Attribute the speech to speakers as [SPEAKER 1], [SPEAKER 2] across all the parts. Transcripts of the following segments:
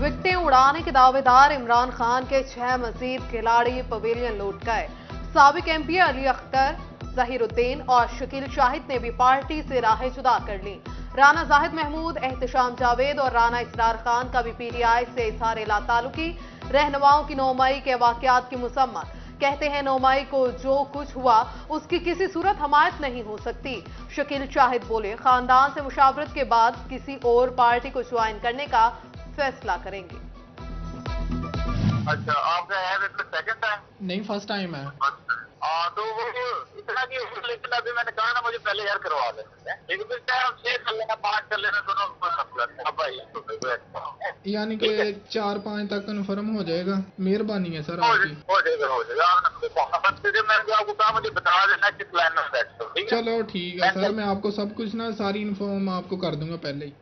[SPEAKER 1] विकेटें उड़ाने के दावेदार इमरान खान के 6 मजीद खिलाड़ी पवेलियन लौट गए। साबिक एमपी अली अख्तर, जहीरुद्दीन और शकील शाहिद ने भी पार्टी से राहें जुदा कर ली। राना जाहिद महमूद, एहतशाम जावेद और राना इसरार खान का भी पीटीआई से इजहार लाताल्लुकी। रहनुमाओं की 9 मई के वाकयात की मुसम्मत, कहते हैं 9 मई को जो कुछ हुआ उसकी किसी सूरत हमायत नहीं हो सकती। शकील शाहिद बोले, खानदान से मुशावरत के बाद किसी और पार्टी को ज्वाइन करने का फैसला करेंगे।
[SPEAKER 2] अच्छा, आपका है सेकंड टाइम?
[SPEAKER 3] नहीं, फर्स्ट टाइम है।
[SPEAKER 2] तो वो इतना की, लेकिन अभी मैंने कहा ना मुझे पहले यार करवा देते हैं, लेकिन फिर चाहे हम 6 कर लेना, 5 कर लेना, दोनों
[SPEAKER 3] यानी कि 4-5 तक कन्फर्म हो जाएगा। मेहरबानी है सर आपकी।
[SPEAKER 2] हो जाएगा। मैंने आपको कहा मुझे बता देना किस लाइन में बैठ।
[SPEAKER 3] चलो ठीक है सर, मैं आपको सब कुछ ना सारी इन्फॉर्म आपको कर दूंगा पहले ही।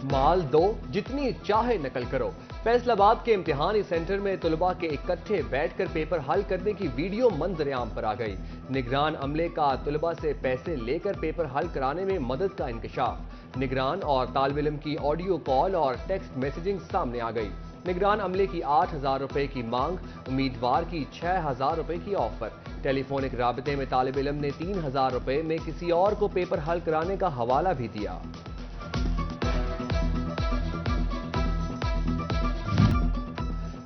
[SPEAKER 4] माल दो, जितनी चाहे नकल करो। फैसलाबाद के इम्तिहानी सेंटर में तलबा के इकट्ठे बैठकर पेपर हल करने की वीडियो मंजर-ए-आम पर आ गई। निगरान अमले का तलबा से पैसे लेकर पेपर हल कराने में मदद का इंकशाफ। निगरान और तालिब इल्म की ऑडियो कॉल और टेक्स्ट मैसेजिंग सामने आ गई। निगरान अमले की 8,000 रुपए की मांग, उम्मीदवार की 6,000 रुपए की ऑफर। टेलीफोनिक राबते में तालिब इल्म ने 3,000 रुपए में किसी और को पेपर हल कराने का हवाला भी दिया।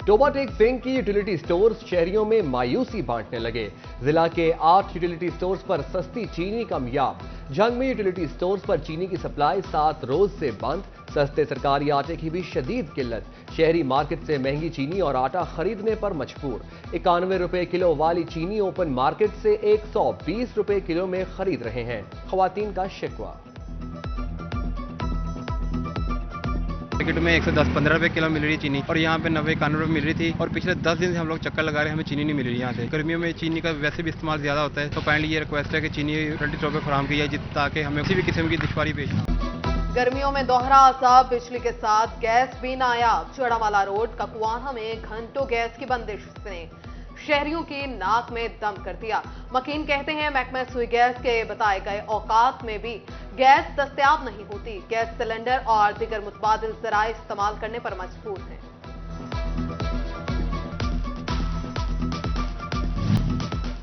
[SPEAKER 4] टोबाटेक सिंह की यूटिलिटी स्टोर्स शहरियों में मायूसी बांटने लगे। जिला के 8 यूटिलिटी स्टोर्स पर सस्ती चीनी कामयाब। जंग में यूटिलिटी स्टोर्स पर चीनी की सप्लाई 7 रोज से बंद। सस्ते सरकारी आटे की भी शदीद किल्लत। शहरी मार्केट से महंगी चीनी और आटा खरीदने पर मजबूर। 91 रुपए किलो वाली चीनी ओपन मार्केट से 120 रुपए किलो में खरीद रहे हैं। खवातीन का शिकवा।
[SPEAKER 5] मार्केट में 110-15 रुपए किलो मिल रही चीनी और यहाँ पे 90-91 रुपए मिल रही थी और पिछले 10 दिन से हम लोग चक्कर लगा रहे हैं, हमें चीनी नहीं मिल रही यहाँ से। गर्मियों में चीनी का वैसे भी इस्तेमाल ज्यादा होता है, तो काइंडली ये रिक्वेस्ट है कि चीनी 20 रुपए फराहम की जाए ताकि हमें किसी भी किस्म की दुश्वारी पेश ना।
[SPEAKER 1] गर्मियों में दोहरा अजाब, बिजली के साथ गैस भी नायाब। चौड़ावाला रोड ककुआना में घंटों गैस की बंदिश ने शहरियों की नाक में दम कर दिया। मकीन कहते हैं महकमा सुई गैस के बताए गए औकात में भी गैस दस्तयाब नहीं होती। गैस सिलेंडर और दीगर मुतबादिल ज़राए इस्तेमाल करने पर मजबूर हैं।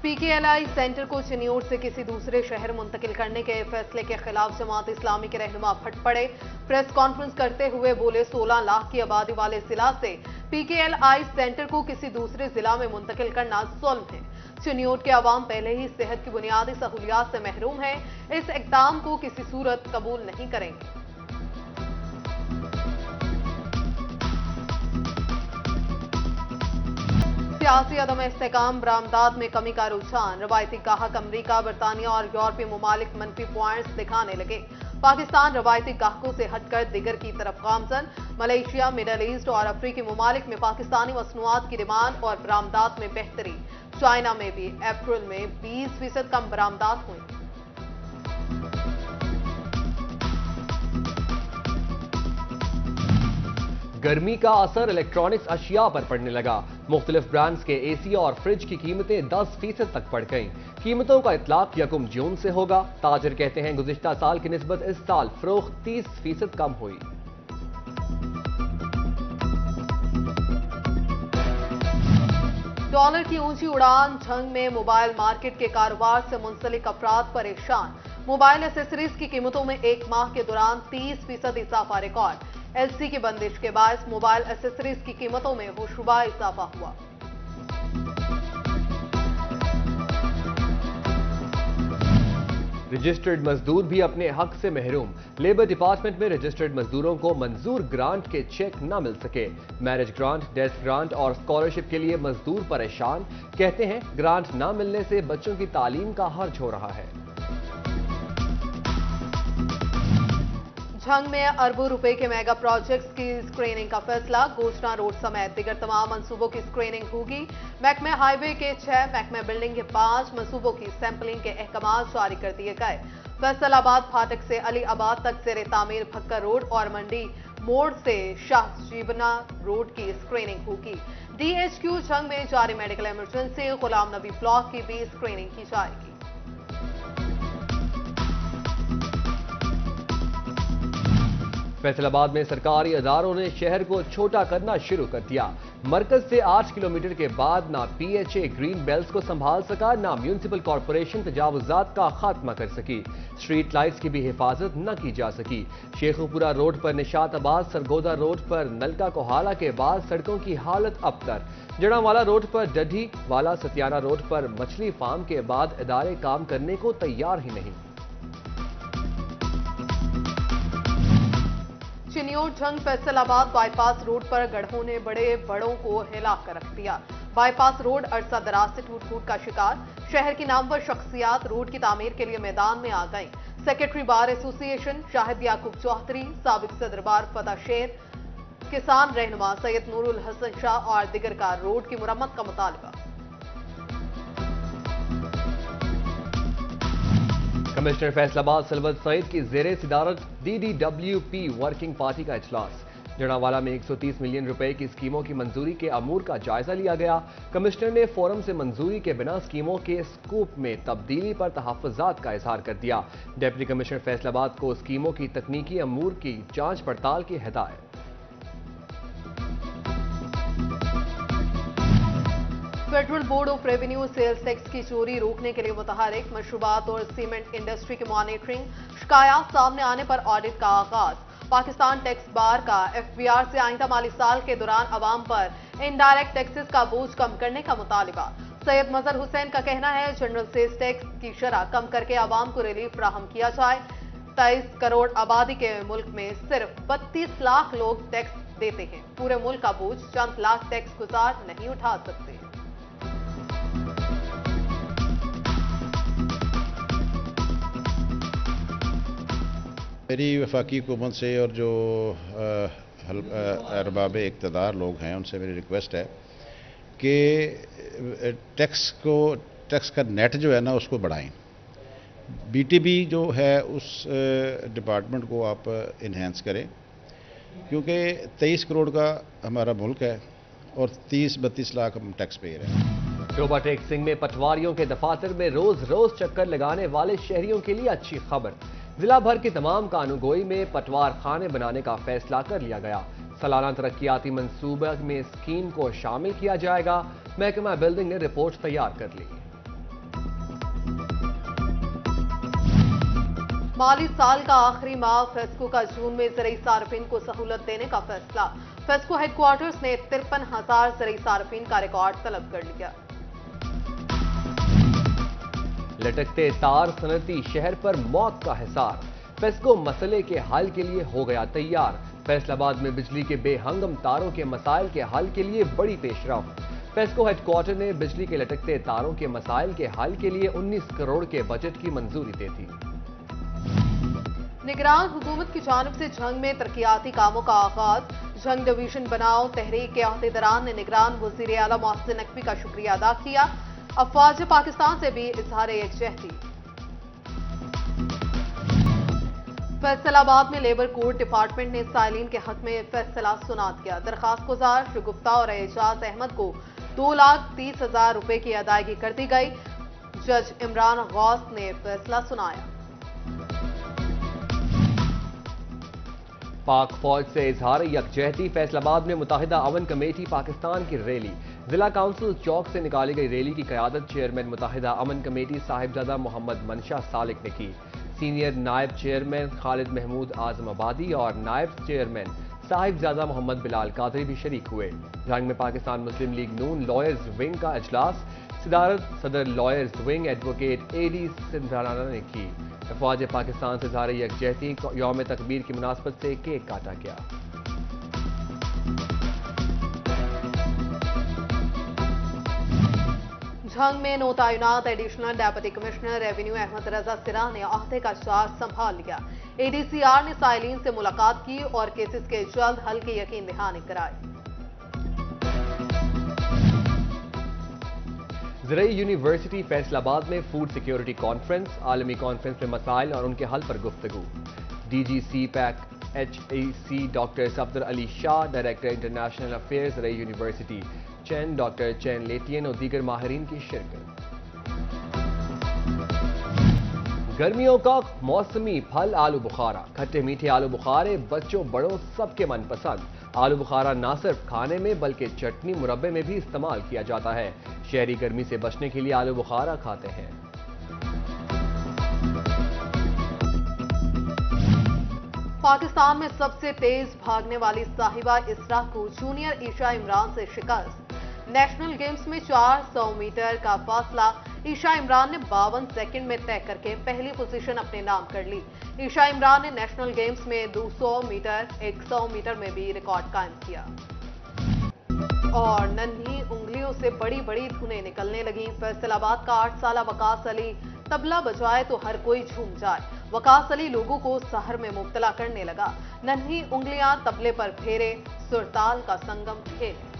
[SPEAKER 1] पीकेएलआई सेंटर को चिन्योट से किसी दूसरे शहर मुंतकिल करने के फैसले के खिलाफ जमात इस्लामी के रहनुमा फट पड़े। प्रेस कॉन्फ्रेंस करते हुए बोले, 16 लाख की आबादी वाले जिला से पीकेएलआई सेंटर को किसी दूसरे जिला में मुंतकिल करना जुल्म है। चिन्योट के अवाम पहले ही सेहत की बुनियादी सहूलियात से महरूम है। इस इक़दाम को किसी सूरत कबूल नहीं करेंगे। सियासी अदम इस्तेकाम, बरामदात में कमी का रुझान। रवायती गाहक अमरीका, बरतानिया और यूरोपीय ममालिक मनफी पॉइंट्स दिखाने लगे। पाकिस्तान रवायती गाहकों से हटकर दिगर की तरफ गामजन। मलेशिया, मिडल ईस्ट और अफ्रीकी ममालिक में पाकिस्तानी मसनूआत की डिमांड और बरामदात में बेहतरी। चाइना में भी अप्रैल में 20% कम बरामदात हुई।
[SPEAKER 4] गर्मी का असर इलेक्ट्रॉनिक्स अशिया पर पड़ने लगा। मुख्तलिफ ब्रांड्स के एसी और फ्रिज की कीमतें 10% तक बढ़ गईं। कीमतों का इतलाक 1 जून से होगा। ताजिर कहते हैं गुज़िश्ता साल की निस्बत इस साल फरोख्त 30% कम हुई।
[SPEAKER 1] डॉलर की ऊंची उड़ान। झंग में मोबाइल मार्केट के कारोबार से मुंसलिक अफराद परेशान। मोबाइल एसेसरीज की कीमतों में 1 माह के दौरान 30% इजाफा रिकॉर्ड। एलसी की बंदिश के बायस मोबाइल एसेसरीज की कीमतों में होशरुबा इजाफा हुआ।
[SPEAKER 4] रजिस्टर्ड मजदूर भी अपने हक से महरूम। लेबर डिपार्टमेंट में रजिस्टर्ड मजदूरों को मंजूर ग्रांट के चेक न मिल सके। मैरिज ग्रांट, डेस्क ग्रांट और स्कॉलरशिप के लिए मजदूर परेशान। कहते हैं ग्रांट न मिलने से बच्चों की तालीम का हर्ज हो रहा है।
[SPEAKER 1] झंग में अरबों रुपए के मेगा प्रोजेक्ट्स की स्क्रीनिंग का फैसला। गोशना रोड समेत दीगर तमाम मंसूबों की स्क्रीनिंग होगी। महकमे हाईवे के 6, महकमे बिल्डिंग के 5 मंसूबों की सैंपलिंग के अहकाम जारी कर दिए गए। फैसलाबाद फाटक से अली आबाद तक ज़ेर तामीर भक्कर रोड और मंडी मोड़ से शाह जीबना रोड की स्क्रीनिंग होगी। डीएचक्यू झंग में जारी medical emergency Ghulam Nabi block की भी स्क्रीनिंग की जाएगी।
[SPEAKER 4] फैसल आबाद में सरकारी अदारों ने शहर को छोटा करना शुरू कर दिया। मरकज से 8 किलोमीटर के बाद ना PHA ग्रीन बेल्ट को संभाल सका, ना म्यूनिसिपल कॉरपोरेशन तजावुजात का खात्मा कर सकी। स्ट्रीट लाइट्स की भी हिफाजत न की जा सकी। शेखुपुरा रोड पर निशात आबाद सरगोदा रोड पर नलका कोहाला के बाद सड़कों की हालत अबतर। जड़ावाला रोड पर डढी वाला सतियाना रोड पर मछली फार्म के बाद इदारे काम करने को तैयार ही नहीं।
[SPEAKER 1] चिनियोर झंग फैसलाबाद बाईपास रोड पर गड्ढों ने बड़ों को हिला कर रख दिया। बाईपास रोड अरसा दराज से टूट का शिकार। शहर की नामवर शख्सियात रोड की तामीर के लिए मैदान में आ गईं। सेक्रेटरी बार एसोसिएशन शाहिद याकूब चौधरी, साबिक सदर बार फतह शेर, किसान रहनुमा सैयद नूरुल हसन शाह और दिगर का रोड की मुरम्मत का मुतालबा।
[SPEAKER 4] कमिश्नर फैसलाबाद सलवत सईद की ज़ेरे सिदारत DDWP वर्किंग पार्टी का इजलास। जड़ावाला में 130 मिलियन रुपए की स्कीमों की मंजूरी के अमूर का जायजा लिया गया। कमिश्नर ने फोरम से मंजूरी के बिना स्कीमों के स्कूप में तब्दीली पर तहफ़्फ़ुज़ात का इजहार कर दिया। डिप्टी कमिश्नर फैसलाबाद को स्कीमों की तकनीकी अमूर की जांच पड़ताल की हिदायत।
[SPEAKER 1] Federal board of revenue sales tax की चोरी रोकने के लिए मुतहरिक। मशरूबात और सीमेंट इंडस्ट्री की मॉनिटरिंग, शिकायत सामने आने पर ऑडिट का आगाज। पाकिस्तान टैक्स बार का FBR से आइंदा माली साल के दौरान अवाम पर इनडायरेक्ट टैक्सेस का बोझ कम करने का मुतालिबा। सैयद मजहर हुसैन का कहना है जनरल सेल्स टैक्स की शरह कम करके अवाम को रिलीफ फराहम किया जाए। 23 करोड़ आबादी के मुल्क में सिर्फ 32 लाख लोग टैक्स देते हैं। पूरे मुल्क का बोझ चंद लाख टैक्स गुजार नहीं उठा सकते।
[SPEAKER 6] मेरी वफाकी हुकूमत से और जो अरबाब इक़्तिदार लोग हैं उनसे मेरी रिक्वेस्ट है कि टैक्स का नेट जो है ना उसको बढ़ाएं। BTB जो है उस डिपार्टमेंट को आप इन्हेंस करें, क्योंकि 23 करोड़ का हमारा मुल्क है और 30-32 लाख हम टैक्स पेयर हैं।
[SPEAKER 4] टोबा टेक सिंह में पटवारियों के दफातर में रोज चक्कर लगाने वाले शहरियों के लिए अच्छी खबर। जिला भर की तमाम कानूगोई में पटवार खाने बनाने का फैसला कर लिया गया। सालाना तरक्याती मंसूबे में स्कीम को शामिल किया जाएगा। महकमा बिल्डिंग ने रिपोर्ट तैयार कर ली।
[SPEAKER 1] माली साल का आखिरी माह फेस्को का जून में ज़रई सार्फिन को सहूलत देने का फैसला। फेस्को हेडक्वार्टर्स ने 53,000 ज़रई सार्फिन का रिकॉर्ड तलब कर लिया।
[SPEAKER 4] लटकते तार सनती शहर पर मौत का हिसार। फेस्को मसले के हल के लिए हो गया तैयार। फैसलाबाद में बिजली के बेहंगम तारों के मसाइल के हल के लिए बड़ी पेशरफ। फेस्को हेडक्वार्टर ने बिजली के लटकते तारों के मसाइल के हल के लिए 19 करोड़ के बजट की मंजूरी दे दी।
[SPEAKER 1] निगरान हुकूमत की जानिब से झंग में तरक्याती कामों का आगाज। झंग डिवीजन बनाओ तहरीक के अहदेदारान ने निगरान वजीर आला मोहसिन नकवी का शुक्रिया अदा किया। अफवाज पाकिस्तान से भी इजहार यकजहती। फैसलाबाद में लेबर कोर्ट डिपार्टमेंट ने साइलिन के हक में फैसला सुना दिया। दरखास्त गुजार शुगुफ्ता और एजाज अहमद को 2,30,000 रुपए की अदायगी कर दी गई। जज इमरान गौस ने फैसला सुनाया।
[SPEAKER 4] पाक फौज से इजहार यकजहती। फैसलाबाद में मुत्तहिदा अवन कमेटी पाकिस्तान की रैली। जिला काउंसिल चौक से निकाली गई रैली की क़यादत चेयरमैन मुत्तहिदा अवन कमेटी साहिबजादा मोहम्मद मनशा सालिक ने की। सीनियर नायब चेयरमैन खालिद महमूद आजम आबादी और नायब चेयरमैन साहिबजादा मोहम्मद बिलाल कादरी भी शरीक हुए। जंग में पाकिस्तान मुस्लिम लीग नून लॉयर्स विंग का इजलास सदारत सदर लॉयर्स विंग एडवोकेट AD सिंधाराना ने की। अफवाज पाकिस्तान से इजहार यकजहती यौम तकबीर की मुनासबत से केक काटा गया।
[SPEAKER 1] झंग में नौतायुनात additional deputy commissioner revenue Ahmad Raza सिरा ने अहदे का चार्ज संभाल लिया। ADCR ने साइलिन से मुलाकात की और केसेस के जल्द हल की यकीन दहानी कराई।
[SPEAKER 4] ज़रई यूनिवर्सिटी फैसलाबाद में फूड सिक्योरिटी कॉन्फ्रेंस। आलमी कॉन्फ्रेंस में मसाइल और उनके हल पर गुफ्तगू। DG CPAC HAC doctor Safdar Ali Shah, director international affairs ज़रई यूनिवर्सिटी चैन डॉक्टर चैन लेटियन और दीगर माहिरीन की शिरकत। गर्मियों का मौसमी फल आलू बुखारा। खट्टे मीठे आलू बुखारे बच्चों बड़ों सबके मनपसंद। आलू बुखारा ना सिर्फ खाने में बल्कि चटनी मुरब्बे में भी इस्तेमाल किया जाता है। शहरी गर्मी से बचने के लिए आलू बुखारा खाते हैं।
[SPEAKER 1] पाकिस्तान में सबसे तेज भागने वाली साहिबा इसरा को जूनियर ईशा इमरान से शिकस्त। नेशनल गेम्स में 400 मीटर का फासला ईशा इमरान ने 52 सेकंड में तय करके पहली पोजीशन अपने नाम कर ली। ईशा इमरान ने नेशनल गेम्स में 200 मीटर, 100 मीटर में भी रिकॉर्ड कायम किया। और नन्ही उंगलियों से बड़ी बड़ी धुनें निकलने लगी। फैसलाबाद का 8 साला वकास अली तबला बजाए तो हर कोई झूम जाए। वकास अली लोगों को सहर में मुब्तला करने लगा। नन्ही उंगलियां तबले पर फेरे, सुरताल का संगम खेले।